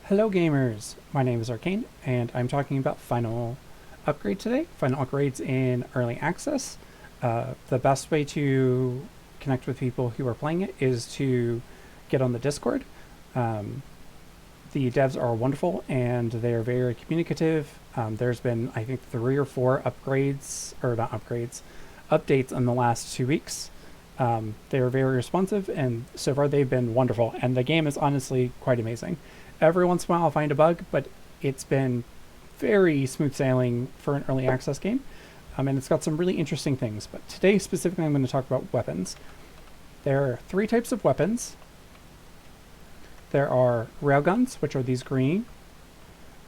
Hello gamers, my name is Arcane and I'm talking about Final Upgrade today. Final Upgrade's in early access. The best way to connect with people who are playing it is to get on the Discord. The devs are wonderful and they are very communicative. There's been, I think, 3 or 4 upgrades, or not upgrades, updates in the last 2 weeks. They are very responsive and so far they've been wonderful, and the game is honestly quite amazing. Every once in a while I'll find a bug, but it's been very smooth sailing for an early access game. And it's got some really interesting things. But today specifically I'm going to talk about weapons. There are 3 types of weapons. There are railguns, which are these green.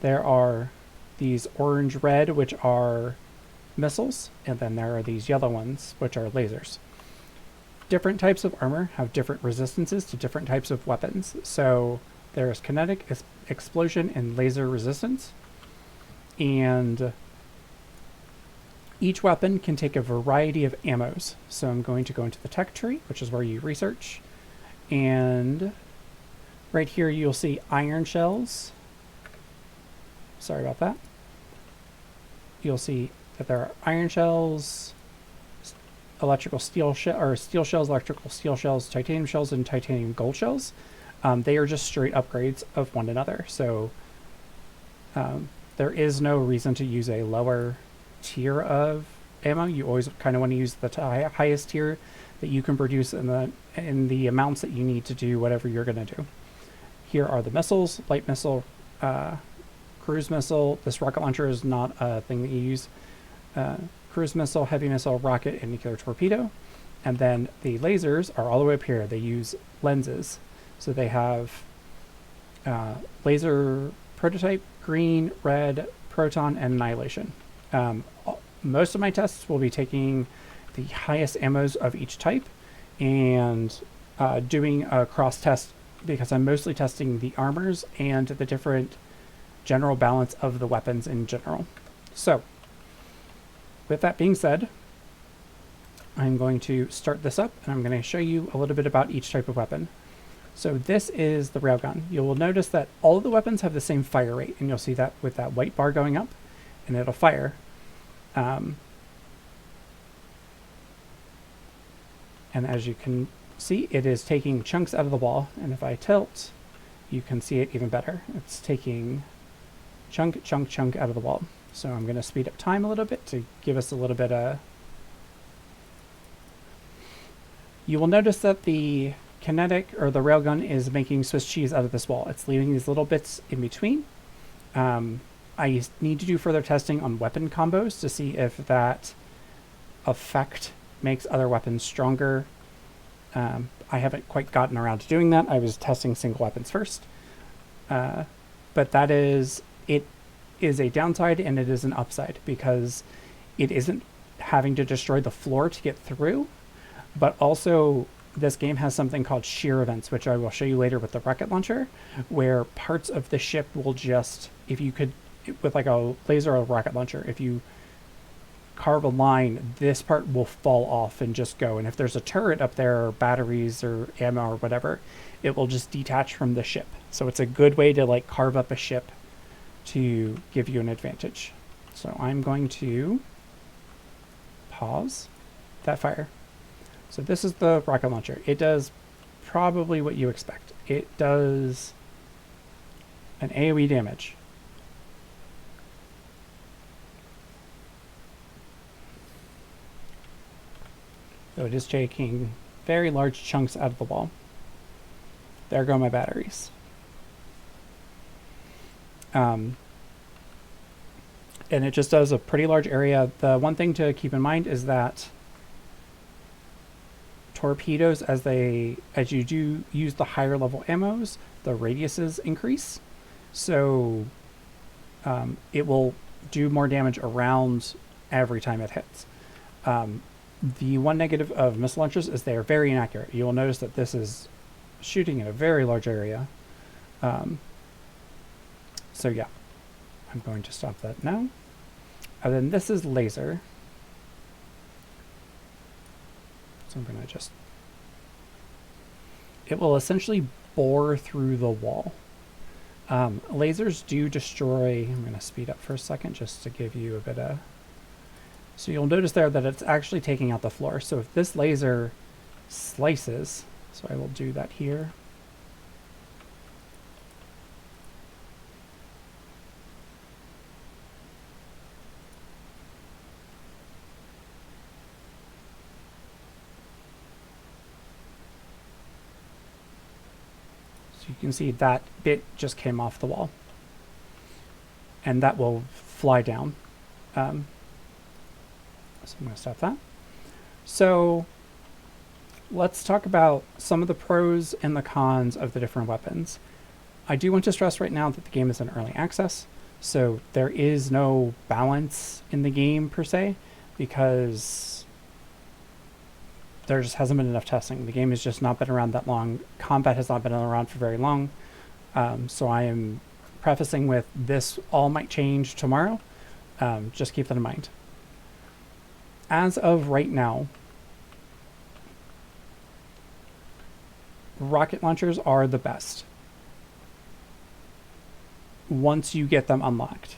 There are these orange-red, which are missiles. And then there are these yellow ones, which are lasers. Different types of armor have different resistances to different types of weapons. So there's kinetic, explosion, and laser resistance. And each weapon can take a variety of ammos. So I'm going to go into the tech tree, which is where you research. And right here you'll see iron shells. Sorry about that. You'll see that there are iron shells, electrical steel steel shells, electrical steel shells, titanium shells, and titanium gold shells. They are just straight upgrades of one another. So there is no reason to use a lower tier of ammo. You always kind of want to use the highest tier that you can produce in the amounts that you need to do whatever you're going to do. Here are the missiles: light missile, cruise missile. This rocket launcher is not a thing that you use. Cruise missile, heavy missile, rocket, and nuclear torpedo. And then the lasers are all the way up here. They use lenses. So they have laser prototype, green, red, proton, and annihilation. Most of my tests will be taking the highest ammos of each type and doing a cross test, because I'm mostly testing the armors and the different general balance of the weapons in general. So with that being said, I'm going to start this up and I'm going to show you a little bit about each type of weapon. So this is the railgun. You will notice that all of the weapons have the same fire rate, and you'll see that with that white bar going up, and it'll fire. And as you can see, it is taking chunks out of the ball, and if I tilt, you can see it even better. It's taking chunk out of the ball. So I'm going to speed up time a little bit to give us a little bit of... You will notice that the kinetic, or the railgun, is making Swiss cheese out of this wall. It's leaving these little bits in between. I need to do further testing on weapon combos to see if that effect makes other weapons stronger. I haven't quite gotten around to doing that. I was testing single weapons first. But that is, it is a downside and it is an upside, because it isn't having to destroy the floor to get through, but also this game has something called shear events, which I will show you later with the rocket launcher, where parts of the ship will just, if you could, with like a laser or a rocket launcher, if you carve a line, this part will fall off and just go. And if there's a turret up there, or batteries or ammo or whatever, it will just detach from the ship. So it's a good way to like carve up a ship to give you an advantage. So I'm going to pause that fire. So this is the rocket launcher. It does probably what you expect. It does an AoE damage. So it is taking very large chunks out of the wall. There go my batteries. And it just does a pretty large area. The one thing to keep in mind is that torpedoes, as you do use the higher level ammos, the radiuses increase. So it will do more damage around every time it hits. The one negative of missile launchers is they are very inaccurate. You will notice that this is shooting in a very large area. So yeah, I'm going to stop that now. And then this is laser. So I'm going to just... It will essentially bore through the wall. Lasers do destroy. I'm going to speed up for a second just to give you a bit of. So you'll notice there that it's actually taking out the floor. So if this laser slices, so I will do that here. So you can see that bit just came off the wall. And that will fly down. So I'm going to stop that. So let's talk about some of the pros and the cons of the different weapons. I do want to stress right now that the game is in early access, so there is no balance in the game per se, because there just hasn't been enough testing. The game has just not been around that long. Combat has not been around for very long. So I am prefacing with this all might change tomorrow. Just keep that in mind. As of right now, rocket launchers are the best once you get them unlocked.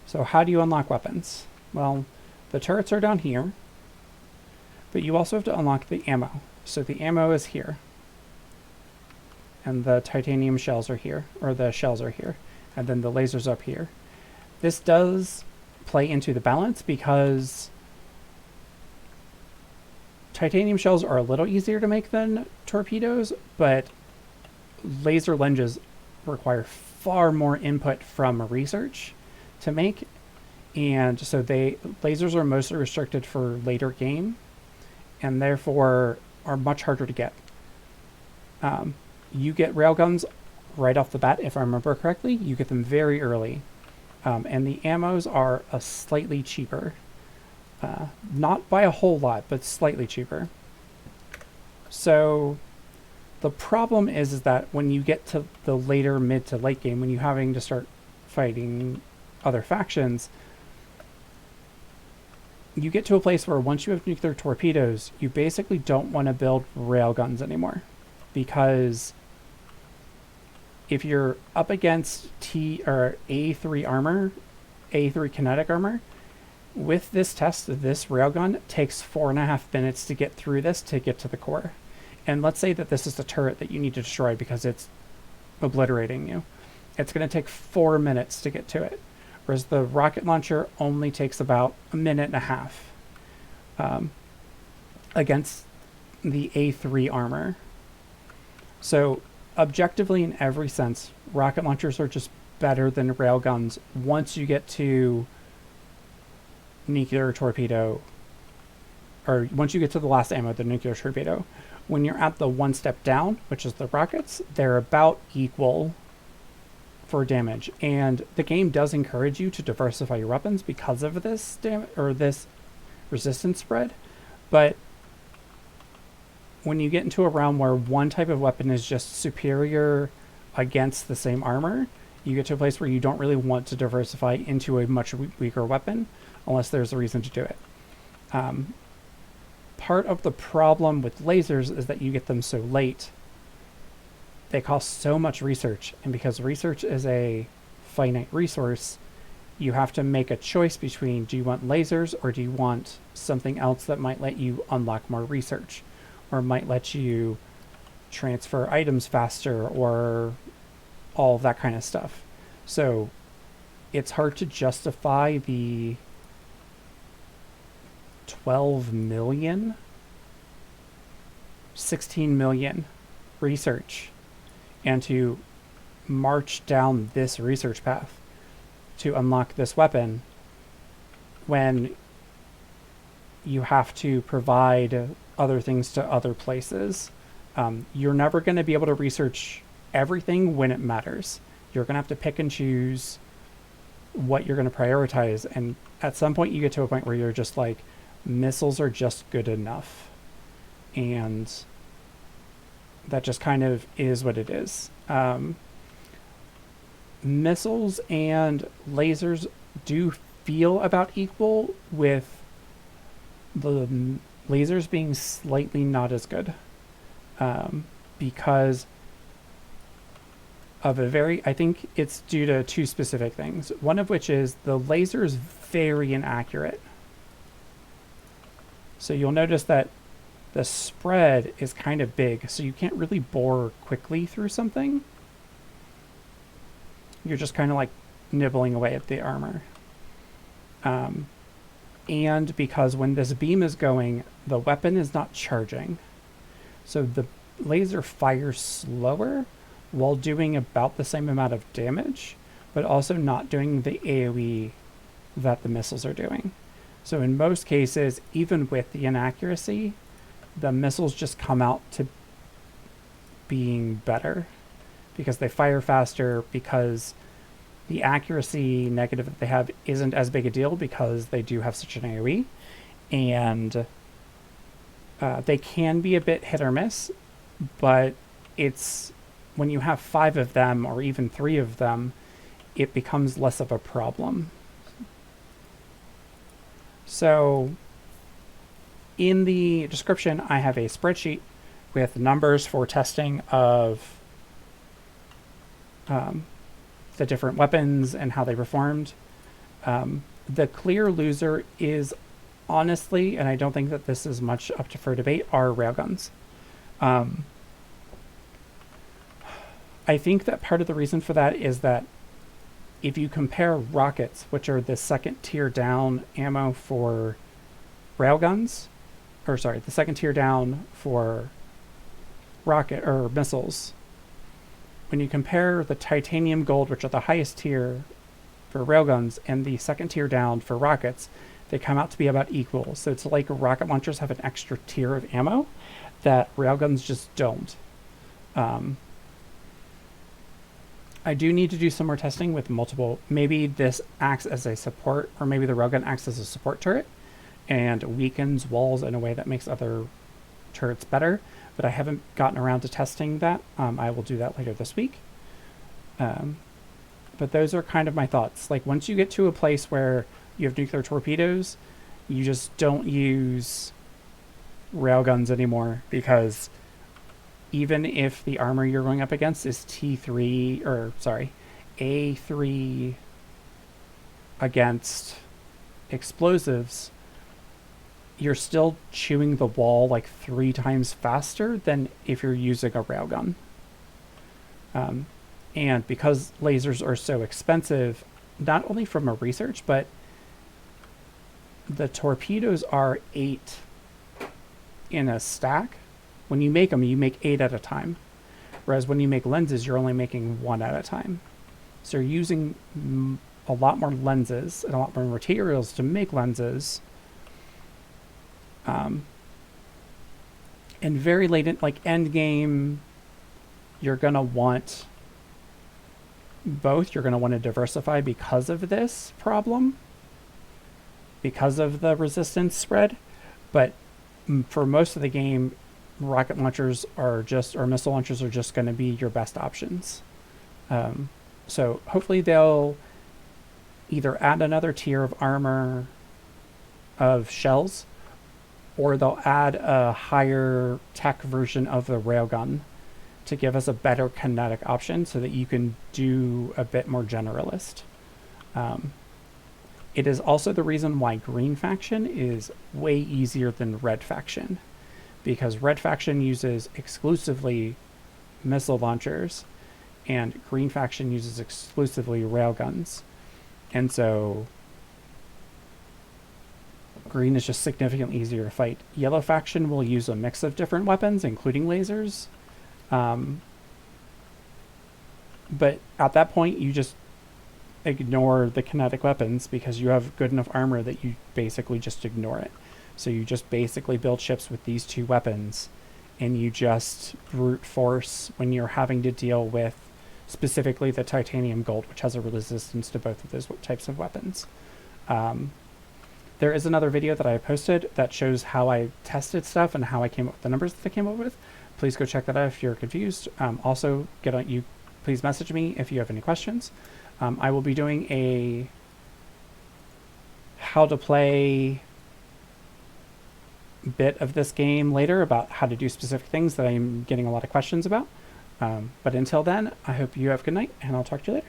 So how do you unlock weapons? Well, the turrets are down here, but you also have to unlock the ammo. So the ammo is here, and the titanium shells are here, or the shells are here, and then the lasers up here. This does play into the balance because titanium shells are a little easier to make than torpedoes, but laser lenses require far more input from research to make, and so lasers are mostly restricted for later game, and therefore are much harder to get. You get railguns right off the bat, if I remember correctly. You get them very early, and the ammos are a slightly cheaper. Not by a whole lot, but slightly cheaper. So the problem is that when you get to the later mid to late game, when you're having to start fighting other factions, you get to a place where once you have nuclear torpedoes, you basically don't want to build railguns anymore, because if you're up against A3 armor, A3 kinetic armor, with this test, this railgun takes 4.5 minutes to get through this to get to the core. And let's say that this is the turret that you need to destroy because it's obliterating you. It's going to take 4 minutes to get to it, whereas the rocket launcher only takes about 1.5 minutes against the A3 armor. So objectively, in every sense, rocket launchers are just better than railguns once you get to nuclear torpedo, or once you get to the last ammo, the nuclear torpedo. When you're at the one step down, which is the rockets, they're about equal for damage, and the game does encourage you to diversify your weapons because of this this resistance spread. But when you get into a round where one type of weapon is just superior against the same armor, you get to a place where you don't really want to diversify into a much weaker weapon unless there's a reason to do it. Part of the problem with lasers is that you get them so late. They cost so much research, and because research is a finite resource, you have to make a choice between, do you want lasers or do you want something else that might let you unlock more research, or might let you transfer items faster, or all of that kind of stuff. So it's hard to justify the 12 million, 16 million research, and to march down this research path to unlock this weapon when you have to provide other things to other places. You're never going to be able to research everything when it matters. You're going to have to pick and choose what you're going to prioritize, and at some point you get to a point where you're just like, missiles are just good enough, and that just kind of is what it is. Missiles and lasers do feel about equal, with the lasers being slightly not as good, because I think it's due to two specific things. One of which is the laser is very inaccurate. So you'll notice that the spread is kind of big, so you can't really bore quickly through something. You're just kind of like nibbling away at the armor. And because when this beam is going, the weapon is not charging. So the laser fires slower while doing about the same amount of damage, but also not doing the AoE that the missiles are doing. So in most cases, even with the inaccuracy, the missiles just come out to being better because they fire faster, because the accuracy negative that they have isn't as big a deal because they do have such an AoE, and they can be a bit hit or miss, but it's when you have 5 of them or even 3 of them, it becomes less of a problem. So in the description, I have a spreadsheet with numbers for testing of the different weapons and how they performed. The clear loser is honestly, and I don't think that this is much up for debate, are railguns. I think that part of the reason for that is that if you compare rockets, which are the second tier down ammo for railguns, or sorry, the second tier down for rocket or missiles, when you compare the titanium gold, which are the highest tier for railguns, and the second tier down for rockets, they come out to be about equal. So it's like rocket launchers have an extra tier of ammo that railguns just don't. I do need to do some more testing with multiple. Maybe this acts as a support, or maybe the railgun acts as a support turret and weakens walls in a way that makes other turrets better, but I haven't gotten around to testing that. I will do that later this week. But those are kind of my thoughts. Like, once you get to a place where you have nuclear torpedoes, you just don't use railguns anymore, because even if the armor you're going up against is A3 against explosives, you're still chewing the wall like 3 times faster than if you're using a railgun. And because lasers are so expensive, not only from a research, but the torpedoes are 8 in a stack. When you make them, you make 8 at a time. Whereas when you make lenses, you're only making 1 at a time. So you're using a lot more lenses and a lot more materials to make lenses. And very late in, like, end game, you're going to want both. You're going to want to diversify because of this problem, because of the resistance spread. But for most of the game, rocket launchers are just, or missile launchers are just going to be your best options. So hopefully they'll either add another tier of armor of shells, or they'll add a higher tech version of the railgun to give us a better kinetic option so that you can do a bit more generalist. It is also the reason why green faction is way easier than red faction, because red faction uses exclusively missile launchers and green faction uses exclusively railguns. And so green is just significantly easier to fight. Yellow faction will use a mix of different weapons, including lasers. But at that point, you just ignore the kinetic weapons because you have good enough armor that you basically just ignore it. So you just basically build ships with these 2 weapons, and you just brute force when you're having to deal with specifically the titanium gold, which has a resistance to both of those types of weapons. There is another video that I posted that shows how I tested stuff and how I came up with the numbers that I came up with. Please go check that out if you're confused. Also, please message me if you have any questions. I will be doing a how to play bit of this game later about how to do specific things that I'm getting a lot of questions about. But until then, I hope you have a good night, and I'll talk to you later.